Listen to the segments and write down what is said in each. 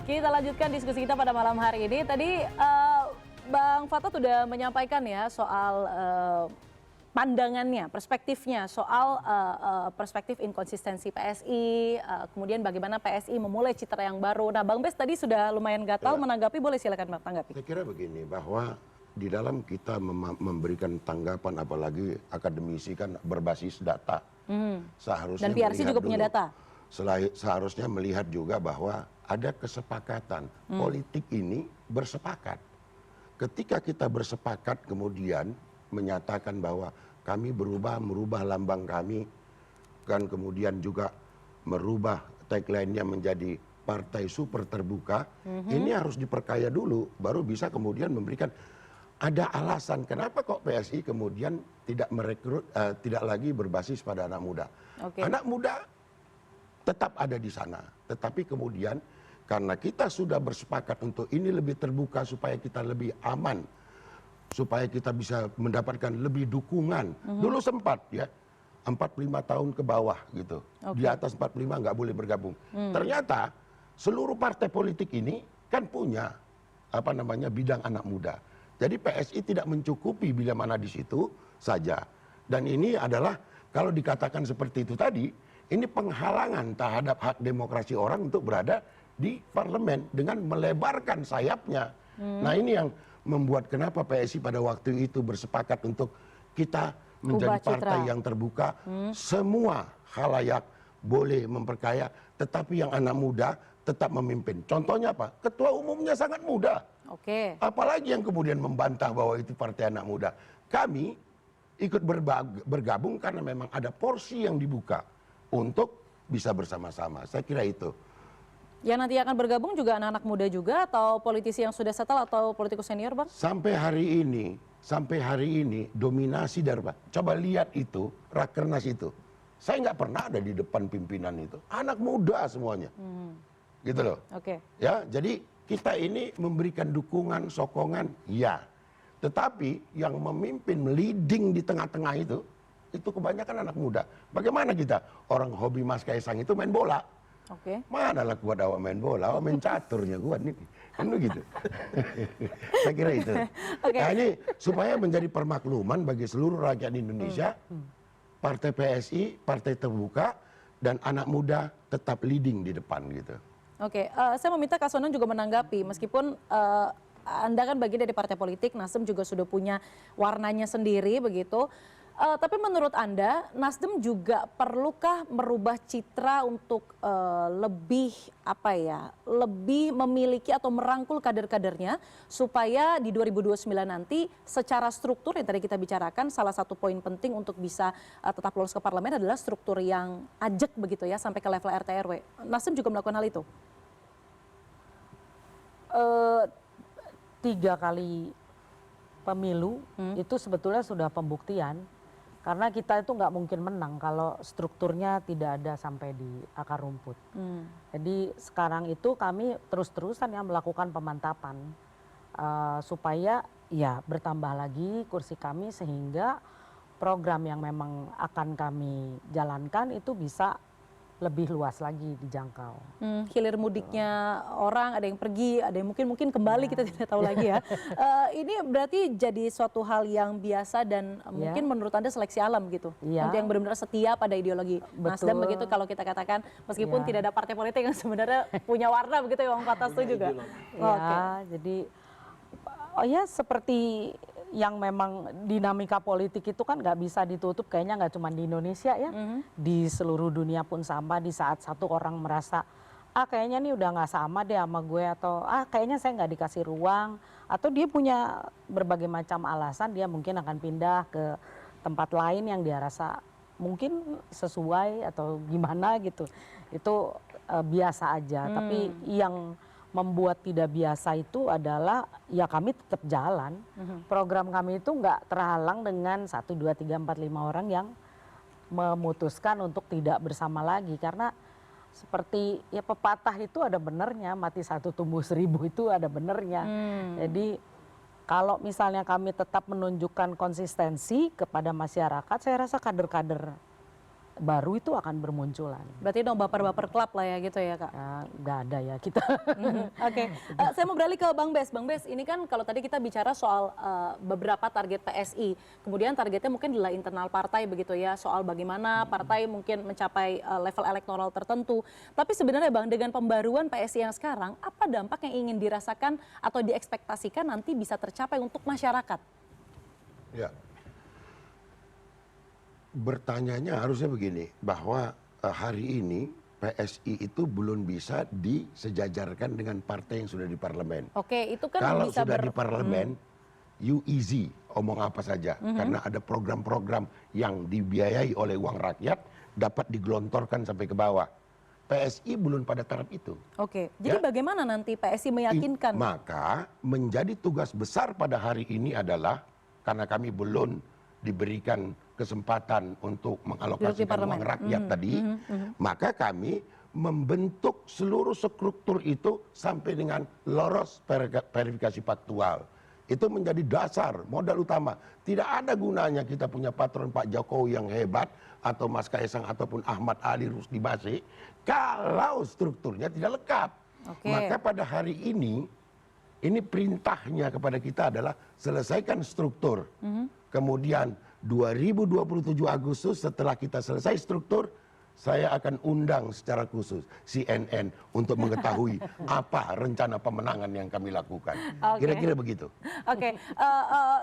Kita lanjutkan diskusi kita pada malam hari ini. Tadi Bang Fathah sudah menyampaikan ya soal pandangannya, perspektifnya soal perspektif inkonsistensi PSI, kemudian bagaimana PSI memulai citra yang baru. Nah, Bang Bes tadi sudah lumayan gatal menanggapi, boleh silakan Bang tanggapi. Saya kira begini, bahwa di dalam kita memberikan tanggapan, apalagi akademisi kan berbasis data. Seharusnya Dan PRC juga punya data. Seharusnya melihat juga bahwa ada kesepakatan. Politik ini bersepakat. Ketika kita bersepakat kemudian menyatakan bahwa kami merubah lambang kami, kan kemudian juga merubah tagline-nya menjadi partai super terbuka, ini harus diperkaya dulu, baru bisa kemudian memberikan ada alasan kenapa kok PSI kemudian tidak merekrut, tidak lagi berbasis pada anak muda. Anak muda tetap ada di sana, tetapi kemudian karena kita sudah bersepakat untuk ini lebih terbuka supaya kita lebih aman, supaya kita bisa mendapatkan lebih dukungan. Dulu sempat ya, 45 tahun ke bawah gitu. Di atas 45 nggak boleh bergabung. Ternyata seluruh partai politik ini kan punya bidang anak muda. Jadi PSI tidak mencukupi bila mana di situ saja. Dan ini adalah kalau dikatakan seperti itu tadi, ini penghalangan terhadap hak demokrasi orang untuk berada di parlemen dengan melebarkan sayapnya. Nah, ini yang membuat kenapa PSI pada waktu itu bersepakat untuk kita menjadi partai yang terbuka, semua khalayak boleh memperkaya, tetapi yang anak muda tetap memimpin. Contohnya apa? Ketua umumnya sangat muda. Apalagi yang kemudian membantah bahwa itu partai anak muda. Kami ikut bergabung karena memang ada porsi yang dibuka untuk bisa bersama-sama. Saya kira itu. Yang nanti akan bergabung juga anak-anak muda juga atau politisi yang sudah settle atau politikus senior, Bang? Sampai hari ini dominasi dari Pak. Coba lihat itu, Rakernas itu. Saya nggak pernah ada di depan pimpinan itu. Anak muda semuanya. Gitu loh. Ya, jadi kita ini memberikan dukungan, sokongan, ya. Tetapi yang memimpin, leading di tengah-tengah itu kebanyakan anak muda. Bagaimana kita? Orang hobi Mas Kaisang itu main bola. Mana lah kuat awak main bola, awak main caturnya kuat nih. Kan begitu. Saya kira itu. Nah, ini supaya menjadi permakluman bagi seluruh rakyat Indonesia, partai PSI, partai terbuka, dan anak muda tetap leading di depan gitu. Saya meminta Kak Sonan juga menanggapi, meskipun Anda kan bagian dari partai politik, Nasdem juga sudah punya warnanya sendiri begitu. Tapi menurut Anda, Nasdem juga perlukah merubah citra untuk lebih lebih memiliki atau merangkul kader-kadernya supaya di 2029 nanti secara struktur yang tadi kita bicarakan, salah satu poin penting untuk bisa tetap lolos ke parlemen adalah struktur yang ajak begitu ya sampai ke level RT RW. Nasdem juga melakukan hal itu. 3 kali pemilu itu sebetulnya sudah pembuktian. Karena kita itu nggak mungkin menang kalau strukturnya tidak ada sampai di akar rumput. Jadi sekarang itu kami terus-terusan ya melakukan pemantapan supaya ya bertambah lagi kursi kami sehingga program yang memang akan kami jalankan itu bisa lebih luas lagi dijangkau. Hilir mudiknya orang, ada yang pergi, ada yang mungkin kembali, kita tidak tahu lagi ya. Ini berarti jadi suatu hal yang biasa dan mungkin menurut Anda seleksi alam gitu. Untuk yang benar-benar setia pada ideologi Nasdem begitu, kalau kita katakan meskipun tidak ada partai politik yang sebenarnya punya warna begitu ya, Bang Fathah setuju juga. Jadi seperti yang memang dinamika politik itu kan nggak bisa ditutup, kayaknya nggak cuma di Indonesia ya, di seluruh dunia pun sama. Di saat satu orang merasa kayaknya nih udah nggak sama deh sama gue, atau kayaknya saya nggak dikasih ruang, atau dia punya berbagai macam alasan, dia mungkin akan pindah ke tempat lain yang dia rasa mungkin sesuai atau gimana gitu. Itu biasa aja. Tapi yang membuat tidak biasa itu adalah ya kami tetap jalan. Program kami itu nggak terhalang dengan 1, 2, 3, 4, 5 orang yang memutuskan untuk tidak bersama lagi. Karena seperti ya pepatah itu ada benernya, mati 1 tumbuh 1000 itu ada benernya. Jadi kalau misalnya kami tetap menunjukkan konsistensi kepada masyarakat, saya rasa kader-kader baru itu akan bermunculan. Berarti no baper-baper klub lah ya gitu ya Kak? Ya, nggak ada ya kita. Oke, saya mau beralih ke Bang Bes. Bang Bes, ini kan kalau tadi kita bicara soal beberapa target PSI, kemudian targetnya mungkin adalah internal partai begitu ya, soal bagaimana partai mungkin mencapai level elektoral tertentu. Tapi sebenarnya Bang, dengan pembaruan PSI yang sekarang, apa dampak yang ingin dirasakan atau diekspektasikan nanti bisa tercapai untuk masyarakat? Ya. Bertanyanya harusnya begini, bahwa hari ini PSI itu belum bisa disejajarkan dengan partai yang sudah di parlemen. Oke, itu kan Kalau bisa sudah di parlemen, you easy, omong apa saja. Karena ada program-program yang dibiayai oleh uang rakyat, dapat digelontorkan sampai ke bawah. PSI belum pada taraf itu. Oke, jadi bagaimana nanti PSI meyakinkan? Maka menjadi tugas besar pada hari ini adalah, karena kami belum diberikan kesempatan untuk mengalokasikan uang rakyat tadi, maka kami membentuk seluruh struktur itu sampai dengan lolos verifikasi faktual. Itu menjadi dasar, modal utama. Tidak ada gunanya kita punya patron Pak Jokowi yang hebat, atau Mas Kaisang, ataupun Ahmad Ali Rusdi Basi, kalau strukturnya tidak lengkap. Oke. Maka pada hari ini perintahnya kepada kita adalah selesaikan struktur. Kemudian 2027 Agustus setelah kita selesai struktur, saya akan undang secara khusus CNN untuk mengetahui apa rencana pemenangan yang kami lakukan. Kira-kira begitu. Oke,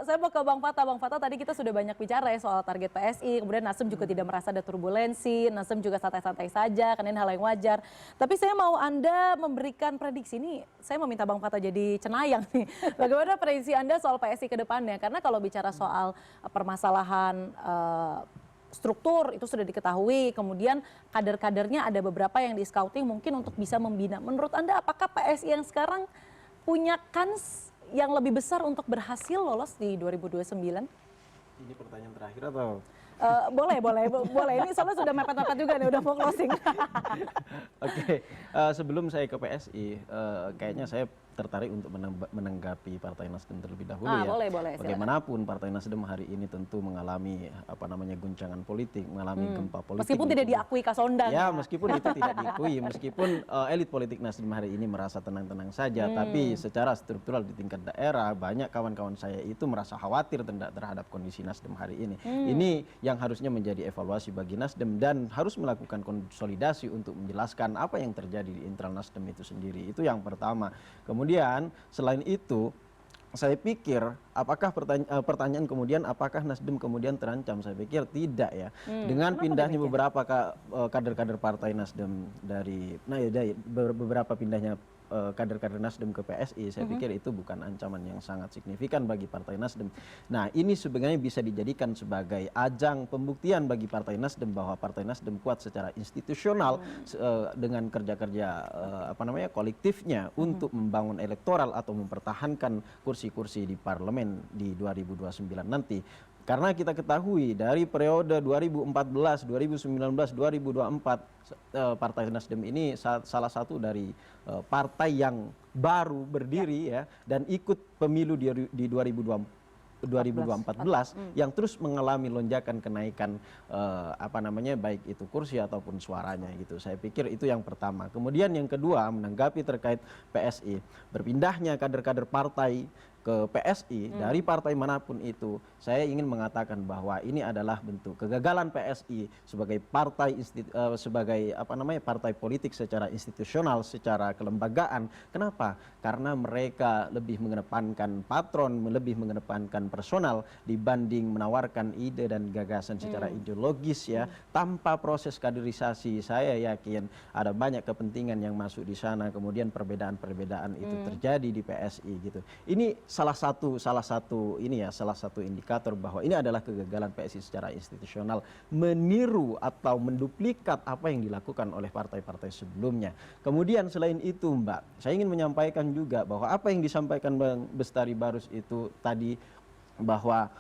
saya mau ke Bang Fatah. Bang Fatah, tadi kita sudah banyak bicara ya soal target PSI, kemudian Nasdem juga tidak merasa ada turbulensi, Nasdem juga santai-santai saja, karena ini hal yang wajar. Tapi saya mau Anda memberikan prediksi ini, saya meminta Bang Fatah jadi cenayang nih. Bagaimana prediksi Anda soal PSI ke depannya? Karena kalau bicara soal permasalahan struktur itu sudah diketahui, kemudian kader-kadernya ada beberapa yang di scouting mungkin untuk bisa membina. Menurut Anda apakah PSI yang sekarang punya kans yang lebih besar untuk berhasil lolos di 2029? Ini pertanyaan terakhir atau? Boleh. Ini soalnya sudah mepet-mepet juga nih, udah mau closing. Oke, sebelum saya ke PSI, kayaknya saya tertarik untuk menanggapi Partai Nasdem terlebih dahulu ya. Boleh. Bagaimanapun Partai Nasdem hari ini tentu mengalami guncangan politik, mengalami gempa politik. Meskipun tidak diakui Kasondang. Ya, meskipun itu tidak diakui, meskipun elit politik Nasdem hari ini merasa tenang-tenang saja, tapi secara struktural di tingkat daerah banyak kawan-kawan saya itu merasa khawatir terhadap kondisi Nasdem hari ini. Ini yang harusnya menjadi evaluasi bagi Nasdem dan harus melakukan konsolidasi untuk menjelaskan apa yang terjadi di internal Nasdem itu sendiri. Itu yang pertama. Kemudian selain itu saya pikir apakah pertanyaan kemudian apakah Nasdem kemudian terancam? Saya pikir tidak ya. Dengan pindahnya beberapa kader-kader Partai Nasdem dari beberapa pindahnya kader-kader Nasdem ke PSI, saya pikir itu bukan ancaman yang sangat signifikan bagi Partai Nasdem. Nah, ini sebenarnya bisa dijadikan sebagai ajang pembuktian bagi Partai Nasdem bahwa Partai Nasdem kuat secara institusional dengan kerja-kerja kolektifnya untuk membangun elektoral atau mempertahankan kursi-kursi di parlemen di 2029 nanti. Karena kita ketahui dari periode 2014, 2019, 2024 Partai Nasdem ini salah satu dari partai yang baru berdiri ya dan ikut pemilu di 2014 yang terus mengalami lonjakan kenaikan baik itu kursi ataupun suaranya gitu. Saya pikir itu yang pertama. Kemudian yang kedua, menanggapi terkait PSI, berpindahnya kader-kader partai ke PSI dari partai manapun itu, saya ingin mengatakan bahwa ini adalah bentuk kegagalan PSI sebagai partai partai politik secara institusional, secara kelembagaan. Kenapa? Karena mereka lebih mengedepankan patron, lebih mengedepankan personal dibanding menawarkan ide dan gagasan secara ideologis ya. Tanpa proses kaderisasi, saya yakin ada banyak kepentingan yang masuk di sana, kemudian perbedaan-perbedaan itu terjadi di PSI gitu. Ini salah satu indikator bahwa ini adalah kegagalan PSI secara institusional meniru atau menduplikat apa yang dilakukan oleh partai-partai sebelumnya. Kemudian selain itu Mbak, saya ingin menyampaikan juga bahwa apa yang disampaikan Bang Bestari Barus itu tadi bahwa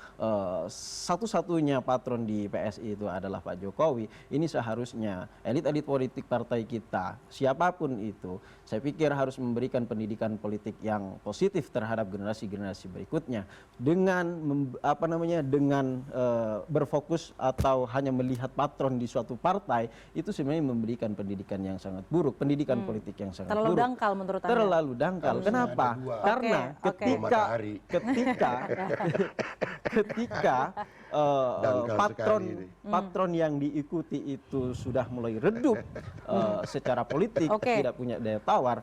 satu-satunya patron di PSI itu adalah Pak Jokowi, ini seharusnya elit-elit politik partai kita, siapapun itu, saya pikir harus memberikan pendidikan politik yang positif terhadap generasi-generasi berikutnya dengan dengan berfokus atau hanya melihat patron di suatu partai, itu sebenarnya memberikan pendidikan yang sangat buruk, pendidikan politik yang sangat Terlalu buruk. dangkal menurut Anda? Terlalu dangkal. Harusnya Kenapa? ada dua. Karena Oke. Matahari. ketika Dangkal sekali ini. patron yang diikuti itu sudah mulai redup secara politik, Oke. tidak punya daya tawar,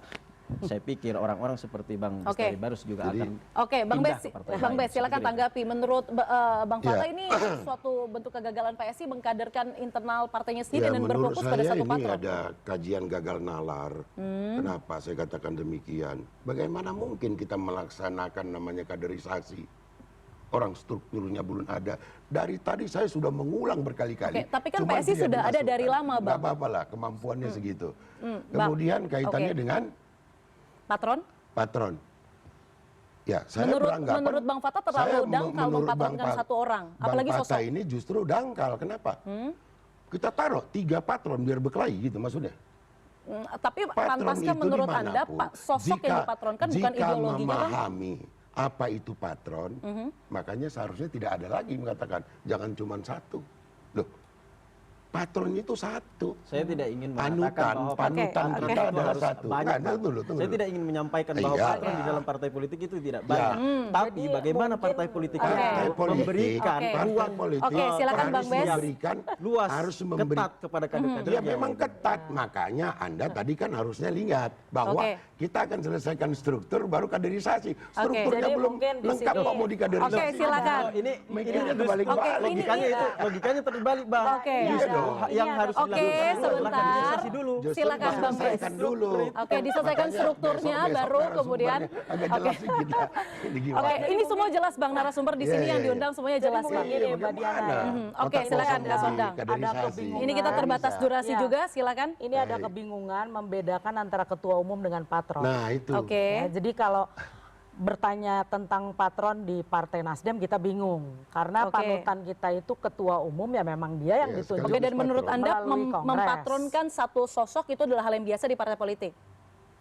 saya pikir orang-orang seperti Bang Oke. Bestari Barus juga Jadi- akan Oke, Bang pindah Bes, ke partai Bang lain. Bes, silakan Saya pikir itu. tanggapi. Menurut Bang Fata Ya. ini suatu bentuk kegagalan PSI mengkaderkan internal partainya sendiri Ya, dan menurut berfokus pada saya satu ini patron. ada kajian gagal nalar. Kenapa saya katakan demikian? Bagaimana mungkin kita melaksanakan namanya kaderisasi? Orang strukturnya belum ada. Dari tadi saya sudah mengulang berkali-kali. Oke, tapi kan Cuman PSI tidak sudah ada dimasukkan. dari lama, Bang. Nggak apa-apa lah, kemampuannya segitu. Bang. Kemudian kaitannya Oke. dengan Patron? patron. Ya, saya beranggapan. Menurut Bang Fata terlalu saya dangkal menurut mempatronkan Bang satu orang, Bang apalagi Fata sosok. ini justru dangkal. Kenapa? Kita taruh 3 patron biar berkelahi gitu maksudnya. Tapi Patron pantaskah itu menurut Anda dimanapun, Pak sosok yang dipatronkan bukan jika ideologinya, Bang? memahami apa itu patron, makanya seharusnya tidak ada lagi mengatakan jangan cuma satu. Loh, patron itu satu. Saya tidak ingin mengatakan bahwa Panutan Oke, kita oke. adalah harus satu. banyak. Nah, tunggu dulu. Saya tidak ingin menyampaikan bahwa Iya. patron di dalam partai politik itu tidak Ya. banyak. Tapi Jadi bagaimana mungkin- partai politik Oke. itu Partai politik, memberikan Oke. partai ruang politik Oke, silakan harus Bang Bes. memberikan luas, harus memberi ketat kepada kader-kader. Ya memang ketat, makanya Anda tadi kan harusnya lihat bahwa Oke. kita akan selesaikan struktur baru kaderisasi. Strukturnya Jadi belum mungkin di lengkap sini- kok mau dikaderisasi. Oke, silakan. Ini Mikirnya justru- terbalik-balik. Oke, ini- logikanya terbalik, Bang. Oke. Justru Iya yang dong. harus Oke, dilakukan adalah sebentar. kaderisasi dulu. Justru Silakan, Bang Bes. selesaikan dulu. Oke, diselesaikan Makanya strukturnya, besok-besok baru narasumbernya kemudian. agak Oke. jelas sih kita. Ini gimana? Oke, ini semua jelas Bang, narasumber di Iya, sini iya, yang iya. diundang semuanya Jadi jelas, mungkin Bang. gini, Mbak Diana. Oke, silakan, Kak Sondang. Kaderisasi. Ini kita terbatas durasi Iya. juga, silakan. Ini ada kebingungan membedakan antara ketua umum dengan patron. Nah itu. Oke. Ya, jadi kalau bertanya tentang patron di Partai Nasdem kita bingung karena Oke. panutan kita itu ketua umum ya memang dia yang Iya, ditunjuk. Oke, dan menurut patron. Anda Melalui Kongres. mempatronkan satu sosok itu adalah hal yang biasa di partai politik?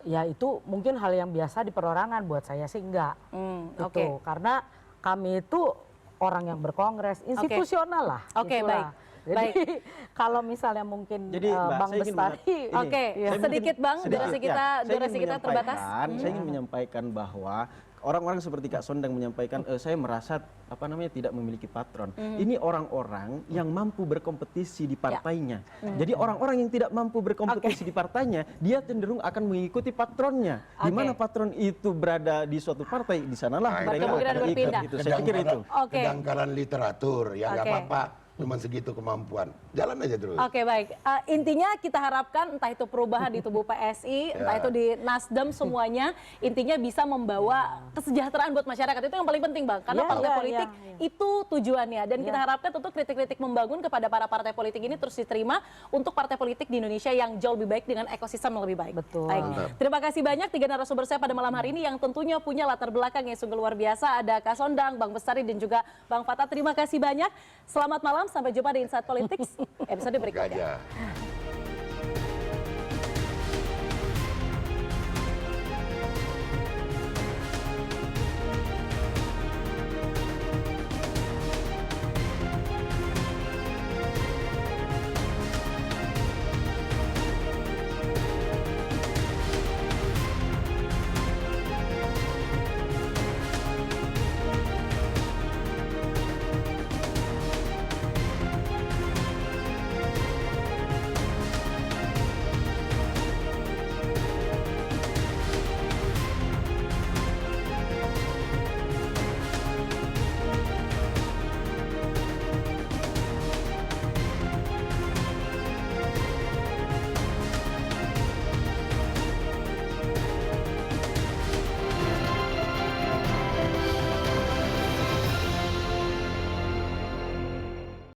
Ya itu mungkin hal yang biasa di perorangan, buat saya sih enggak. Gitu. Oke. Karena kami itu orang yang berkongres, institusional lah. Oke, itulah. baik. Jadi kalau misalnya mungkin Jadi, Mbak, Bang saya ingin Bestari, ini, Oke, saya sedikit, mungkin- Bang, durasi sedikit, kita- ya. Saya durasi ingin kita terbatas. Saya ingin menyampaikan bahwa orang-orang seperti Kak Sondang menyampaikan, saya merasa tidak memiliki patron. Ini orang-orang yang mampu berkompetisi di partainya. Jadi orang-orang yang tidak mampu berkompetisi di partainya, dia cenderung akan mengikuti patronnya. Di mana patron itu berada di suatu partai, di sanalah mereka Kemungkinan akan berpindah. ikut. Itu saya pikir itu. Oke. Kedangkalan literatur, ya nggak Oke. apa-apa. Cuma segitu kemampuan. Jalan aja terus. Oke, baik. Intinya kita harapkan entah itu perubahan di tubuh PSI, entah itu di Nasdem, semuanya intinya bisa membawa kesejahteraan buat masyarakat. Itu yang paling penting, Bang. Karena Iya, partai iya, politik iya. itu tujuannya. Dan kita harapkan tentu kritik-kritik membangun kepada para partai politik ini terus diterima untuk partai politik di Indonesia yang jauh lebih baik dengan ekosistem yang lebih baik. Betul. Baik. Terima kasih banyak 3 narasumber saya pada malam hari ini yang tentunya punya latar belakang yang sungguh luar biasa. Ada Kak Sondang, Bang Bestari, dan juga Bang Fata. Terima kasih banyak. Selamat malam, sampai jumpa di Insight Politics episode berikutnya. Gajah.